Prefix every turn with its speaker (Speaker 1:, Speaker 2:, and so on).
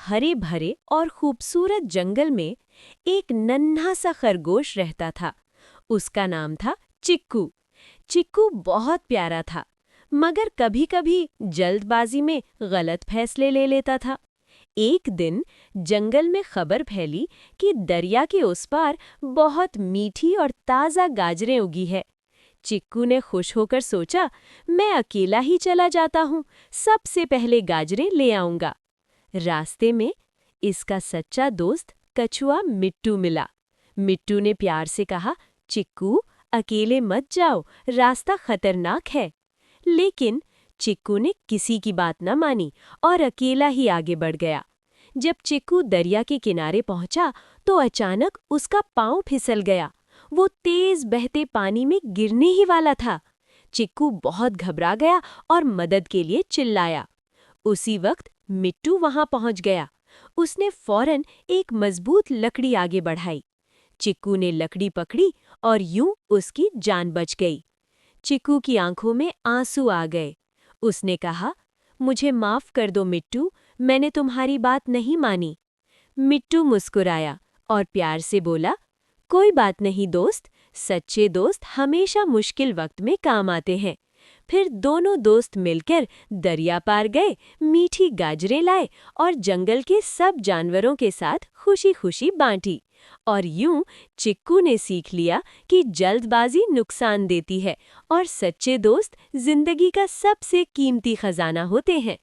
Speaker 1: हरे भरे और खूबसूरत जंगल में एक नन्हा सा खरगोश रहता था। उसका नाम था चिक्कू। चिक्कू बहुत प्यारा था, मगर कभी-कभी जल्दबाजी में गलत फैसले ले लेता था। एक दिन जंगल में खबर फैली कि दरिया के उस पार बहुत मीठी और ताज़ा गाजरें उगी है। चिक्कू ने खुश होकर सोचा, मैं अकेला ही चला जाता हूँ, सबसे पहले गाजरें ले आऊंगा। रास्ते में इसका सच्चा दोस्त कछुआ मिट्टू मिला। मिट्टू ने प्यार से कहा, चिक्कू अकेले मत जाओ, रास्ता खतरनाक है। लेकिन चिक्कू ने किसी की बात न मानी और अकेला ही आगे बढ़ गया। जब चिक्कू दरिया के किनारे पहुंचा तो अचानक उसका पांव फिसल गया। वो तेज बहते पानी में गिरने ही वाला था। चिक्कू बहुत घबरा गया और मदद के लिए चिल्लाया। उसी वक्त मिट्टू वहां पहुंच गया। उसने फौरन एक मजबूत लकड़ी आगे बढ़ाई। चिक्कू ने लकड़ी पकड़ी और यूं उसकी जान बच गई। चिक्कू की आंखों में आंसू आ गए। उसने कहा, मुझे माफ कर दो मिट्टू, मैंने तुम्हारी बात नहीं मानी। मिट्टू मुस्कुराया और प्यार से बोला, कोई बात नहीं दोस्त, सच्चे दोस्त हमेशा मुश्किल वक्त में काम आते हैं। फिर दोनों दोस्त मिलकर दरिया पार गए, मीठी गाजरें लाए और जंगल के सब जानवरों के साथ खुशी-खुशी बांटी। और यूं चिक्कू ने सीख लिया कि जल्दबाजी नुकसान देती है और सच्चे दोस्त जिंदगी का सबसे कीमती खजाना होते हैं।